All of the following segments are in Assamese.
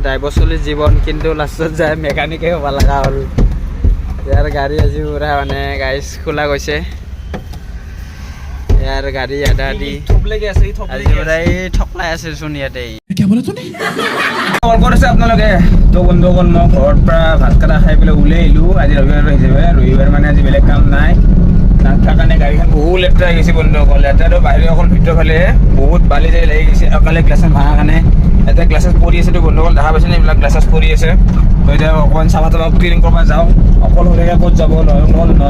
ড্ৰাইভৰচলীৰ জীৱন কিন্তু লাষ্টত যায় মেকানিকে হ'ব লগা হ'ল। ইয়াৰ গাড়ী আজি পুৰা মানে গাইজ খোলা গৈছে। ইয়াৰ গাড়ী আধা দি আজি পুৰা ঠকলাই আছেচোন ইয়াতে। আপোনালোকে তো বন্ধুসকল মই ঘৰৰ পৰা ভাত কাটা খাই পেলাই ওলাই আহিলোঁ। আজি ৰবিবাৰ হিচাপে ৰবিবাৰ মানে আজি বেলেগ কাম নাই। তাৰ কাৰণে গাড়ীখন বহুত লেতেৰা হৈ গৈছে বন্ধুসকল। লেতেৰাটো বাহিৰে অকল ভিতৰ ফালে বহুত বালি যাই লাগি গৈছে। অকালে গ্লাছত ভাঙা কাৰণে এটা গ্লাছত পৰি আছে। বন্ধুসকল দেখা পাইছে নে? এইবিলাক গ্লাছত পৰি আছে। তো এতিয়া অকণমান চাফা তাফা ক্লিন কৰিব যাওঁ। অকলশৰীয়াকৈ ক'ত যাব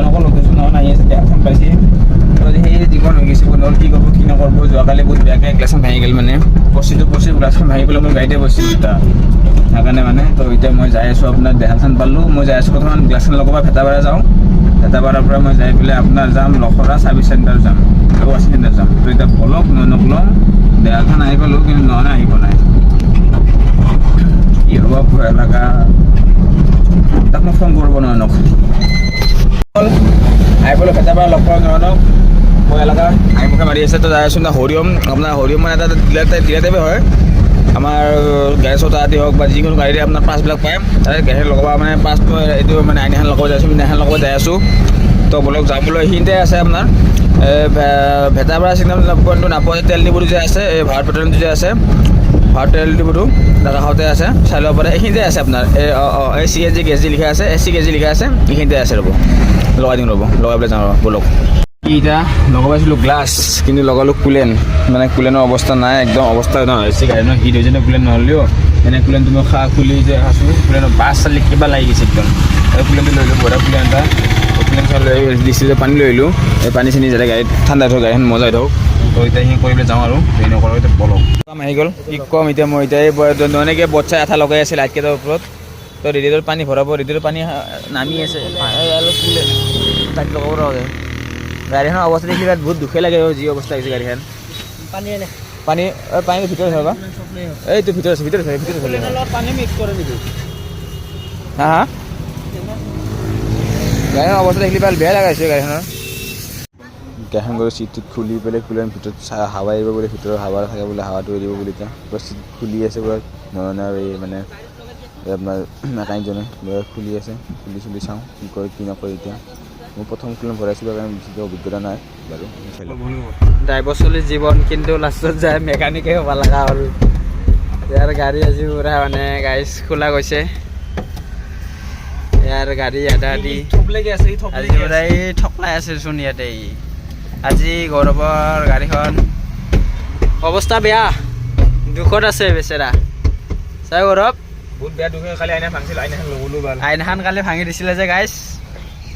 নকল লোকেশ্যন নহয় আহি আছে এখন পাইছে। সেই জীৱন হৈ গৈছে বন্ধুসকল। কি কৰিব কি নকৰিব। যোৱাকালি বহুত বেয়াকৈ গ্লাছখন ভাঙি গ'ল মানে পঁচিছ গ্লাছখন ভাঙি পেলাই মই গাড়ীতে বচিছোঁ দুটা। সেইকাৰণে মানে তো এতিয়া মই যাই আছোঁ আপোনাৰ দেহালচান পালোঁ। মই যাই আছোঁ প্ৰথমে গ্লাছখন লগাব ভেটাপাৰা যাওঁ। ভেটাপাৰাৰ পৰা মই যাই পেলাই আপোনাৰ যাম লখৰা ছাৰ্ভিচ চেণ্টাৰ যাম, ৱাশ্বিং চেণ্টাৰ যাম। তো এতিয়া বলক নকলওঁ দেহালখান আহি পালোঁ কিন্তু নহয় আহিব নাই। কি হ'ব ভয় লগা। তাক মই ফোন কৰিব নয়নক। আহি পেলাই ভেটাপাৰা লগ পাওঁ নয়নক। ভয় লগা আহি মুখে মাৰি আছে। তো যাই আছোঁ না হৰিয়ম। আপোনাৰ হৰিয়ম মানে এটা ডিলাৰ টাইপে হয়। আমাৰ গাড়ী চতা আদি হওক বা যিকোনো গাড়ীৰে আপোনাৰ পাছবিলাক পায়। তাৰে গাড়ী লগাব মানে পাছটো এইটো মানে আইনাখন লগাব যাই আছোঁ, আইনাখন লগাব যাই আছোঁ। তো বলক যাবলৈ সেইখিনিতে আছে আপোনাৰ ভেটাপাৰা চিগনেল পইণ্টটো নাপায়। তেল ডিপুটো যে আছে এই ভাৰত পেট্ৰলিয়ামটো যে আছে, ভাৰত তেল ডিপুটো তাৰ কাষতে আছে, চাই ল'ব পাৰে। এইখিনিতে আছে আপোনাৰ এই চি এন জি গেছ যি লিখা আছে, এছ চি গেছ যি লিখা আছে এইখিনিতে আছে। ৰ'ব লগাই দিম, ৰ'ব লগাই পেলাই যাওঁ ৰ'ব বলক। এতিয়া লগাইছিলোঁ গ্লাছ কিন্তু লগালোঁ কুলেন। মানে কুলেনৰ অৱস্থা নাই, একদম অৱস্থা নহয়। গাড়ীখনৰ হিট হৈছে ন, কুলেন নহ'লেও এনে কুলেন তুমি খুলি যে আছোঁ কুলেনৰ বাছ চালি কিবা লাগি গৈছে একদম। আৰু কুলেনটো লৈ ল'লোঁ বৰা কুলেন এটা। কুলেন লৈ ডিষ্টিলে পানী লৈ আহিলোঁ। এই পানী চানী যাতে গাড়ীত ঠাণ্ডা থওক, গাড়ীখন মজাই থওক। তো এতিয়া সেইখিনি কৰি পেলাই যাওঁ আৰু হেৰি নকৰোঁ। এতিয়া বলক কাম আহি গ'ল। কি ক'ম এতিয়া মই এতিয়া এনেকৈ বচ্চাই আঠা লগাই আছে লাইটকেইটাৰ ওপৰত। তো ৰেডিঅ'টোত পানী ভৰাব, ৰেডিঅ'টোত পানী নামি আছে অলপ লাইট লগাব পৰা গাড়ীখনৰ অৱস্থা দেখিলে বহুত দুখে লাগে। যি অৱস্থা হৈছে গাড়ীখন। পানীৰ ভিতৰত হয় বা এইটো ভিতৰত আছে পানী মিক্স কৰে নেকি? হা হা গাড়ীখনৰ অৱস্থা দেখিলে ভাল বেয়া লগাইছে। গাড়ীখন গৈ চিটটোত খুলি পেলাই কুলেন ভিতৰত হাৱা এৰিব বুলি, ভিতৰত হাৱা থাকে বোলে, হাৱাটো এৰিব বুলি। এতিয়া পুৰা চিট খুলি আছে পুৰা নয়নৰ এই মানে আপোনাৰ মেকানিকজনে খুলি আছে। খুলি চাওঁ কি কৰে কি নকৰে। এতিয়া মই প্ৰথম কুলেন ভৰাইছিলোঁ কাৰণে বেছিকৈ অভিজ্ঞতা নাই বাৰু। ড্ৰাইভৰচলীৰ জীৱন কিন্তু লাষ্টত যায় মেকানিকে হ'ব লগা হ'ল। ইয়াৰ গাড়ী আজি পুৰা মানে গাইজ খোলা গৈছে। ইয়াৰ গাড়ী আধা দি আজি পুৰা ঠকলাই আছেচোন ইয়াতে। আজি গৌৰৱৰ গাড়ীখন অৱস্থা বেয়া, দুখত আছে বেচেৰা। চাই গৌৰৱ বহুত বেয়া দুখে খালি আইনা ভাঙিছিল। আইনাখন ল'বলৈ ভাল, আইনাখন কালি ভাঙি দিছিলে যে গাইজ,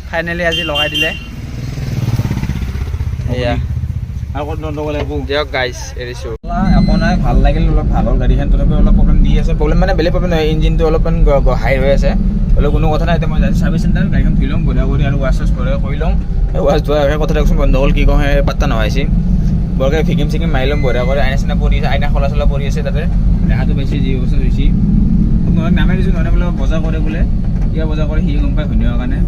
ফাইনেলি আজি লগাই দিলে। এয়া দিয়ক গাইজ এৰিছোঁ। একো নাই, ভাল লাগিল অলপ ভালৰ গাড়ীখন। তথাপিও অলপ প্ৰব্লেম দি আছে। প্ৰব্লেম মানে বেলেগ প্ৰব্লেম নহয়, ইঞ্জিনটো অলপমান হাই হৈ আছে। হ'লেও কোনো কথা নাই। এতিয়া মই ছাৰ্ভিচ চেণ্টাৰ গাড়ীখন ধুই ল'ম বঢ়িয়া কৰি আৰু ৱাছ চাছ কৰি ল'ম। এই ৱাছ ধোৱা কথা দেখোন বন্ধ হ'ল। কি কওঁ সেই পাত্তা নহয়ছে। বৰকৈ ভিকিম চিকিম মাৰি ল'ম বঢ়িয়া কৰি। আইনা চাইনা পৰি আছে, আইনা খলা চলা পৰি আছে তাতে। দেখাটো পাইছে যি অৱস্থা হৈছে। মই নামাই দিছোঁ নহয় বোলে বজাৰ কৰে বোলে। কিয় বজাৰ কৰে সি গম পায় ধুনীয়াৰ কাৰণে।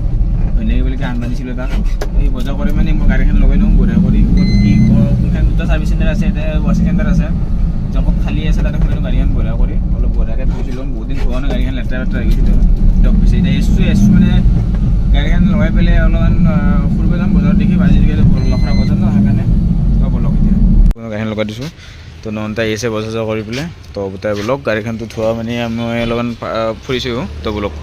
ধুনীয়াকৈ বুলি আন বান্ধিছিলোঁ তাক। এই বজাৰ কৰি মানে মই গাড়ীখন লগাই লওঁ বঢ়িয়া কৰি। কি কোনখন দুটা ছাৰ্ভিচ চেণ্টাৰ আছে, এটা ৱাশ্বিং চেণ্টাৰ আছে। য'ত খালী আছে তাতে মই গাড়ীখন বঢ়িয়া কৰি অলপ বঢ়িয়াকৈ ধুই ল'ম। বহুত দিন ধোৱা নাই গাড়ীখন, লেতেৰা লাগিছিলোঁ। দিয়ক পিছে এতিয়া এছোঁ মানে গাড়ীখন লগাই পেলাই অলপমান ফুৰিব যাম বজাৰত। দেখি আজিকালি লখৰা বজাৰ ন, সেইকাৰণে বলক এতিয়া গাড়ীখন লগাই দিছোঁ। তো নয়নতা আহিছে বজাৰ চজাৰ কৰি পেলাই। তো তাই বলক গাড়ীখনটো ধোৱা মানে মই অলপমান ফুৰিছোঁ। তো বলক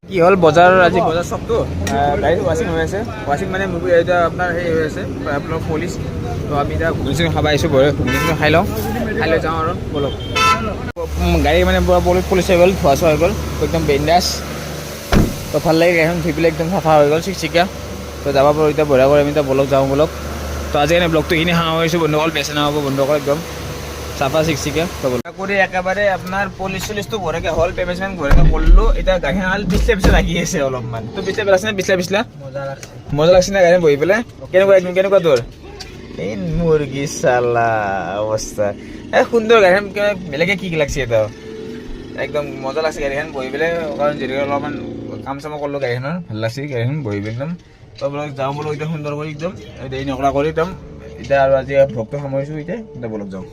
কি হ'ল বজাৰ আজি বজাৰ চবটো গাড়ী ৱাশ্বিং হৈ আছে। ৱাশ্বিং মানে এতিয়া আপোনাৰ হেৰি হৈ আছে আপোনাৰ পলিচ। তো আমি এতিয়া ঘুগনি চুগনি খাব আহিছোঁ। ঘুগনি চুগনি খাই লৈ যাওঁ আৰু বলক। গাড়ী মানে পলিচ হৈ গ'ল, ধোৱা চোৱা হৈ গ'ল একদম বিন্দাছ। তো ভাল লাগে গাড়ীখন ধুই পেলাই একদম চাফা হৈ গ'ল চিকচিকীয়া। তো যাব পাৰোঁ এতিয়া বঢ়িয়া কৰি। আমি এতিয়া বলক যাওঁ বলক। তো আজি এনে ব্লগটো এইখিনি সামৰিছোঁ বন্ধুসকল। বেছি নহ'ব বন্ধুসকল, একদম চাফা চিকচিকীয়া কৰি একেবাৰে আপোনাৰ পলিচ চলিচটো ভৰাকৈ হ'ল, পেমেণ্ট ভৰাকৈ কৰিলোঁ। এতিয়া গাড়ীখন খালি পিছলা লাগি আছে অলপমান। তো পিছলা আছে নে? পিছলা মজা লাগছে না গাড়ী বহি পেলাই? কেনেকুৱা তোৰ এই মুৰ্গী চালা অৱস্থা। সুন্দৰ গাড়ীখন বেলেগে কি লাগছে এটা একদম মজা লাগছে গাড়ীখন বহি পেলাই। কাৰণ যিহেতু অলপমান কাম চাম কৰিলোঁ গাড়ীখনৰ, ভাল লাগছে গাড়ীখন বহি পেলাই একদম। তো বলক যাওঁ বলক একদম সুন্দৰ কৰি একদম দেৰি নকৰা কৰি একদম। এতিয়া আৰু আজি ভ্লগটো সামৰিছোঁ। এতিয়া বলক যাওঁ।